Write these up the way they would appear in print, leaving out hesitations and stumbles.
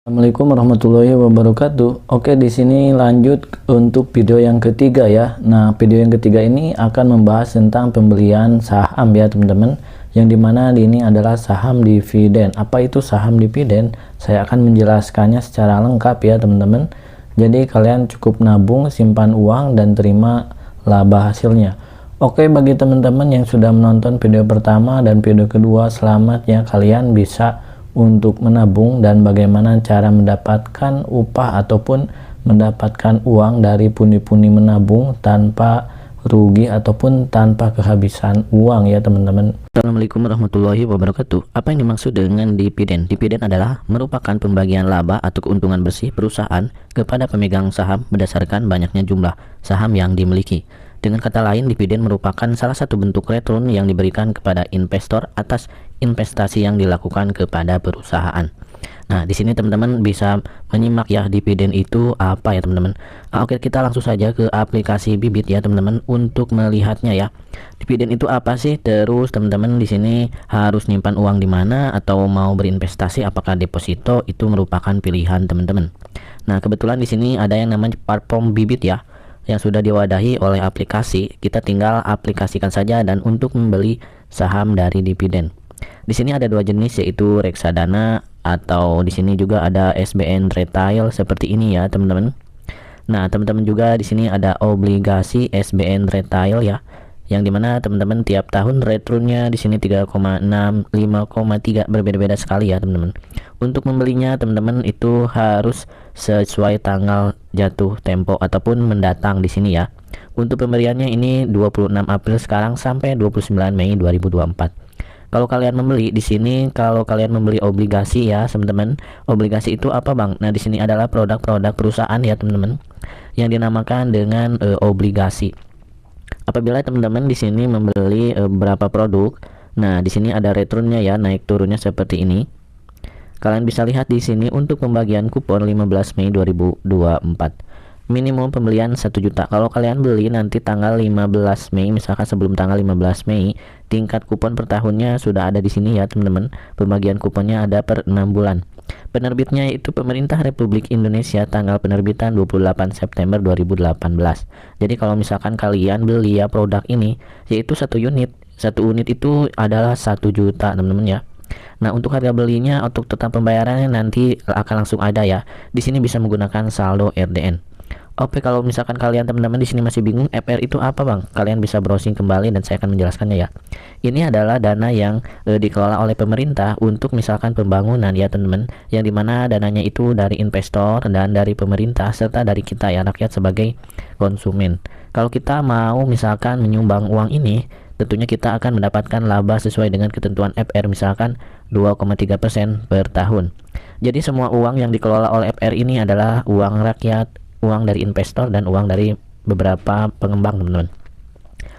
Assalamualaikum warahmatullahi wabarakatuh. Oke, di sini lanjut untuk video yang ketiga ya. Nah, video yang ketiga ini akan membahas tentang pembelian saham ya, teman-teman. Yang dimana ini adalah saham dividen. Apa itu saham dividen? Saya akan menjelaskannya secara lengkap ya, teman-teman. Jadi kalian cukup nabung, simpan uang, dan terima laba hasilnya. Oke, bagi teman-teman yang sudah menonton video pertama dan video kedua, selamat ya, kalian bisa untuk menabung dan bagaimana cara mendapatkan upah ataupun mendapatkan uang dari pundi-pundi menabung tanpa rugi ataupun tanpa kehabisan uang ya, teman-teman. Assalamualaikum warahmatullahi wabarakatuh. Apa yang dimaksud dengan dividen? Dividen adalah merupakan pembagian laba atau keuntungan bersih perusahaan kepada pemegang saham berdasarkan banyaknya jumlah saham yang dimiliki. Dengan kata lain, dividen merupakan salah satu bentuk return yang diberikan kepada investor atas investasi yang dilakukan kepada perusahaan. Nah, di sini teman-teman bisa menyimak ya, dividen itu apa ya, teman-teman. Oke, kita langsung saja ke aplikasi Bibit ya, teman-teman, untuk melihatnya ya. Dividen itu apa sih? Terus teman-teman di sini harus nyimpan uang di mana atau mau berinvestasi apakah deposito, itu merupakan pilihan teman-teman. Nah, kebetulan di sini ada yang namanya platform Bibit ya, yang sudah diwadahi oleh aplikasi. Kita tinggal aplikasikan saja dan untuk membeli saham dari dividen. Di sini ada dua jenis, yaitu reksadana atau di sini juga ada SBN retail seperti ini ya, teman-teman. Nah, teman-teman juga di sini ada obligasi SBN retail ya, yang dimana teman-teman tiap tahun returnnya di sini 3,6, 5,3 berbeda-beda sekali ya, teman-teman. Untuk membelinya teman-teman itu harus sesuai tanggal jatuh tempo ataupun mendatang di sini ya. Untuk pemberiannya ini 26 April sekarang sampai 29 Mei 2024. Kalau kalian membeli di sini, kalau kalian membeli obligasi ya, teman-teman. Obligasi itu apa, Bang? Nah, di sini adalah produk-produk perusahaan ya, teman-teman, yang dinamakan dengan obligasi. Apabila teman-teman di sini membeli beberapa produk, nah di sini ada returnnya ya, naik turunnya seperti ini. Kalian bisa lihat di sini untuk pembagian kupon 15 Mei 2024. Minimum pembelian 1 juta. Kalau kalian beli nanti tanggal 15 Mei, misalkan sebelum tanggal 15 Mei, tingkat kupon per tahunnya sudah ada di sini ya, teman-teman. Pembagian kuponnya ada per 6 bulan. Penerbitnya itu Pemerintah Republik Indonesia, tanggal penerbitan 28 September 2018. Jadi kalau misalkan kalian beli ya produk ini, yaitu satu unit itu adalah 1 juta, teman-teman ya. Nah, untuk harga belinya, untuk total pembayarannya nanti akan langsung ada ya. Di sini bisa menggunakan saldo RDN. Oke, kalau misalkan kalian teman-teman di sini masih bingung FR itu apa, Bang? Kalian bisa browsing kembali dan saya akan menjelaskannya ya. Ini adalah dana yang dikelola oleh pemerintah untuk misalkan pembangunan ya, teman-teman. Yang dimana dananya itu dari investor dan dari pemerintah serta dari kita ya, rakyat sebagai konsumen. Kalau kita mau misalkan menyumbang uang ini, tentunya kita akan mendapatkan laba sesuai dengan ketentuan FR, misalkan 2,3% per tahun. Jadi semua uang yang dikelola oleh FR ini adalah uang rakyat, uang dari investor dan uang dari beberapa pengembang, teman-teman.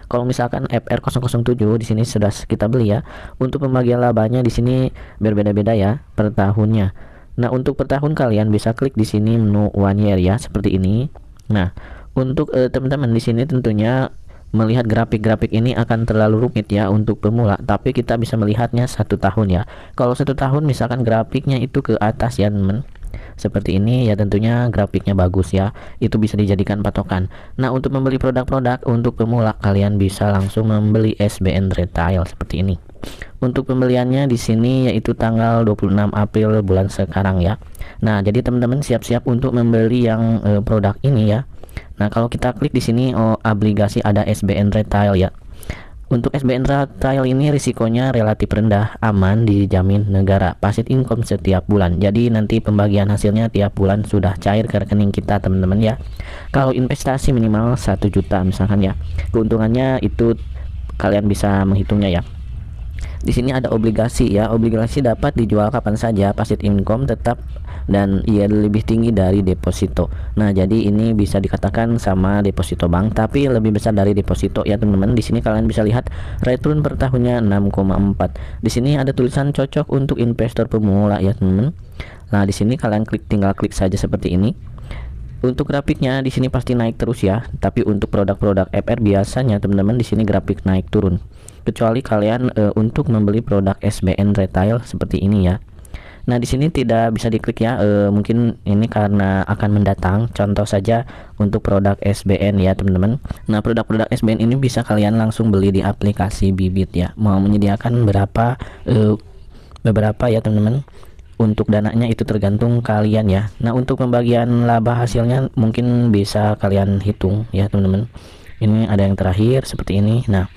Kalau misalkan FR 007 di sini sudah kita beli ya, untuk pembagian labanya di sini berbeda-beda ya per tahunnya. Nah, untuk per tahun kalian bisa klik di sini menu one year ya, seperti ini. Nah, untuk teman-teman di sini tentunya melihat grafik-grafik ini akan terlalu rumit ya untuk pemula, tapi kita bisa melihatnya 1 tahun ya. Kalau 1 tahun misalkan grafiknya itu ke atas ya, teman, seperti ini ya, tentunya grafiknya bagus ya, itu bisa dijadikan patokan. Nah, untuk membeli produk-produk untuk pemula kalian bisa langsung membeli SBN retail seperti ini. Untuk pembeliannya di sini yaitu tanggal 26 April bulan sekarang ya. Nah, jadi teman-teman siap-siap untuk membeli yang produk ini ya. Nah, kalau kita klik di sini obligasi ada SBN retail ya. Untuk SBN retail ini risikonya relatif rendah, aman, dijamin negara, passive income setiap bulan. Jadi nanti pembagian hasilnya tiap bulan sudah cair ke rekening kita, teman-teman ya. Kalau investasi minimal 1 juta misalkan ya. Keuntungannya itu kalian bisa menghitungnya ya. Di sini ada obligasi ya. Obligasi dapat dijual kapan saja, passive income tetap dan ia lebih tinggi dari deposito. Nah, jadi ini bisa dikatakan sama deposito bank, tapi lebih besar dari deposito ya, teman-teman. Di sini kalian bisa lihat return per tahunnya 6,4. Di sini ada tulisan cocok untuk investor pemula ya, teman-teman. Nah, di sini kalian tinggal klik saja seperti ini. Untuk grafiknya di sini pasti naik terus ya, tapi untuk produk-produk FR biasanya teman-teman di sini grafik naik turun. Kecuali kalian untuk membeli produk SBN retail seperti ini ya. Nah, di sini tidak bisa diklik ya. Mungkin ini karena akan mendatang. Contoh saja untuk produk SBN ya, teman-teman. Nah, produk-produk SBN ini bisa kalian langsung beli di aplikasi Bibit ya. Mau menyediakan beberapa ya, teman-teman. Untuk dananya itu tergantung kalian ya. Nah, untuk pembagian laba hasilnya mungkin bisa kalian hitung ya, teman-teman. Ini ada yang terakhir seperti ini. Nah,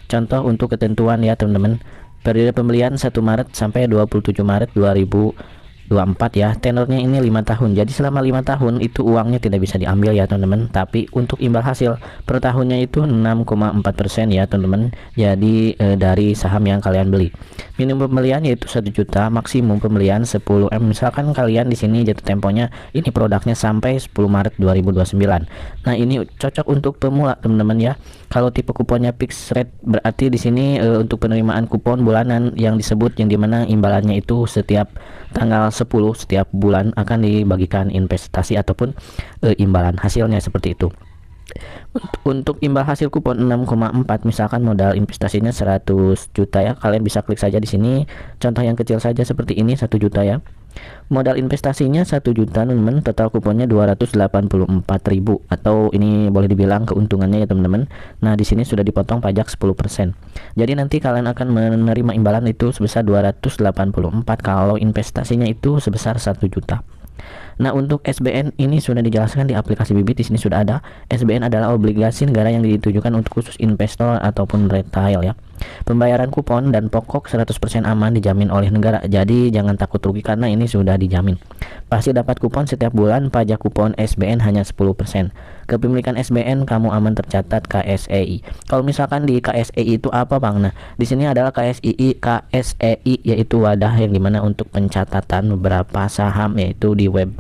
contoh untuk ketentuan ya, teman-teman. Periode pembelian 1 Maret sampai 27 Maret 2024 ya. Tenornya ini 5 tahun. Jadi selama 5 tahun itu uangnya tidak bisa diambil ya, teman-teman. Tapi untuk imbal hasil per tahunnya itu 6,4% ya, teman-teman. Jadi dari saham yang kalian beli. Minimum pembelian yaitu 1 juta, maksimum pembelian 10 M. Misalkan kalian di sini jatuh temponya ini produknya sampai 10 Maret 2029. Nah, ini cocok untuk pemula, teman-teman ya. Kalau tipe kuponnya fixed rate berarti di sini untuk penerimaan kupon bulanan yang disebut, yang dimana imbalannya itu setiap tanggal 10 setiap bulan akan dibagikan investasi ataupun imbalan hasilnya seperti itu. Untuk imbal hasil kupon 6,4, misalkan modal investasinya 100 juta ya, kalian bisa klik saja di sini. Contoh yang kecil saja seperti ini 1 juta ya. Modal investasinya 1 juta, teman-teman. Total kuponnya 284.000 atau ini boleh dibilang keuntungannya ya, teman-teman. Nah, di sini sudah dipotong pajak 10%. Jadi nanti kalian akan menerima imbalan itu sebesar 284 kalau investasinya itu sebesar 1 juta. Nah, untuk SBN ini sudah dijelaskan di aplikasi Bibit. Di sini sudah ada. SBN adalah obligasi negara yang ditujukan untuk khusus investor ataupun retail ya. Pembayaran kupon dan pokok 100% aman, dijamin oleh negara. Jadi jangan takut rugi karena ini sudah dijamin. Pasti dapat kupon setiap bulan. Pajak kupon SBN hanya 10%. Kepemilikan SBN kamu aman tercatat KSEI. Kalau misalkan di KSEI itu apa, Bang? Nah, di sini adalah KSEI yaitu wadah yang dimana untuk pencatatan beberapa saham, yaitu di web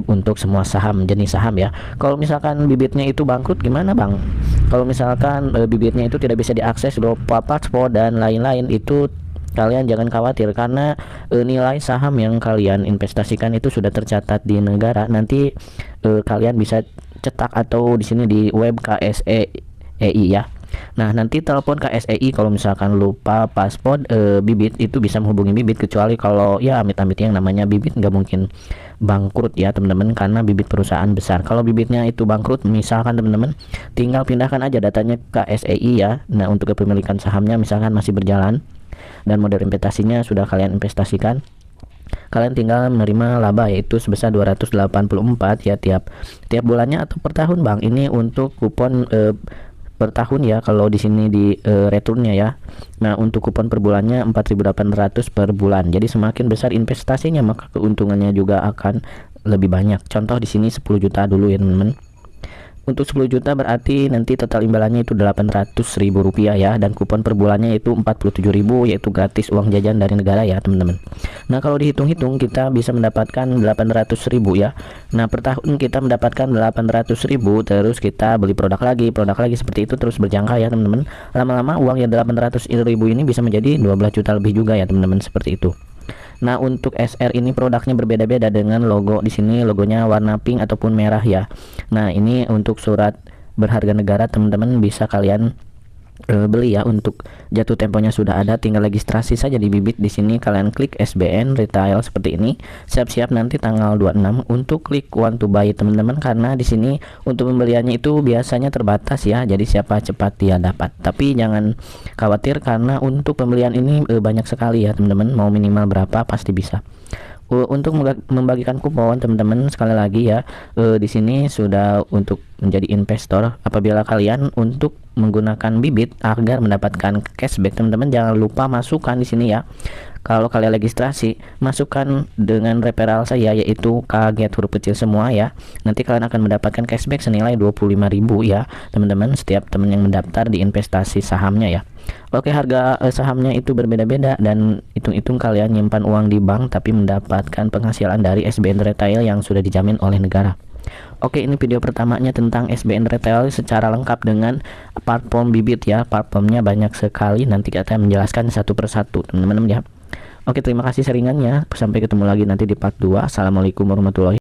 untuk semua saham, jenis saham ya. Kalau misalkan bibitnya itu bangkrut gimana, Bang? Kalau misalkan bibitnya itu tidak bisa diakses, lupa paspor dan lain-lain, itu kalian jangan khawatir karena nilai saham yang kalian investasikan itu sudah tercatat di negara. Nanti kalian bisa cetak atau di sini di web KSEI ya. Nah, nanti telepon KSEI kalau misalkan lupa paspor. Bibit itu bisa menghubungi Bibit, kecuali kalau ya amit-amit yang namanya Bibit nggak mungkin bangkrut ya, teman-teman, karena Bibit perusahaan besar. Kalau bibitnya itu bangkrut, misalkan teman-teman tinggal pindahkan aja datanya ke KSEI ya. Nah, untuk kepemilikan sahamnya misalkan masih berjalan dan model investasinya sudah kalian investasikan, kalian tinggal menerima laba yaitu sebesar 284 ya tiap bulannya atau per tahun, Bang. Ini untuk kupon per tahun ya, kalau di sini di returnnya ya. Nah, untuk kupon per bulannya 4.800 per bulan. Jadi semakin besar investasinya maka keuntungannya juga akan lebih banyak. Contoh di sini 10 juta dulu ya, teman-teman. Untuk 10 juta berarti nanti total imbalannya itu 800.000 rupiah ya, dan kupon per bulannya itu 47.000, yaitu gratis uang jajan dari negara ya, teman-teman. Nah, kalau dihitung-hitung kita bisa mendapatkan 800.000 ya. Nah, per tahun kita mendapatkan 800.000, terus kita beli produk lagi seperti itu terus berjangka ya, teman-teman. Lama-lama uang yang 800.000 ini bisa menjadi 12 juta lebih juga ya, teman-teman, seperti itu. Nah, untuk SR ini produknya berbeda-beda dengan logo. Di sini logonya warna pink ataupun merah ya. Nah, ini untuk surat berharga negara, teman-teman bisa kalian beli ya. Untuk jatuh temponya sudah ada, tinggal registrasi saja di Bibit. Di sini kalian klik SBN retail seperti ini. Siap-siap nanti tanggal 26 untuk klik want to buy, teman-teman, karena di sini untuk pembeliannya itu biasanya terbatas ya. Jadi siapa cepat dia dapat. Tapi jangan khawatir karena untuk pembelian ini banyak sekali ya, teman-teman. Mau minimal berapa pasti bisa. Untuk membagikan kupon, teman-teman, sekali lagi ya, di sini sudah untuk menjadi investor. Apabila kalian untuk menggunakan Bibit agar mendapatkan cashback, teman-teman jangan lupa masukkan di sini ya. Kalau kalian registrasi, masukkan dengan referral saya yaitu kaget huruf kecil semua ya. Nanti kalian akan mendapatkan cashback senilai 25.000 ya, teman-teman, setiap teman yang mendaftar di investasi sahamnya ya. Oke, harga sahamnya itu berbeda-beda dan hitung-hitung kalian nyimpan uang di bank tapi mendapatkan penghasilan dari SBN Retail yang sudah dijamin oleh negara. Oke, ini video pertamanya tentang SBN Retail secara lengkap dengan platform Bibit ya. Platformnya banyak sekali, nanti kita menjelaskan satu persatu, teman-teman ya. Oke, terima kasih seringannya. Sampai ketemu lagi nanti di part 2. Assalamualaikum warahmatullahi wabarakatuh.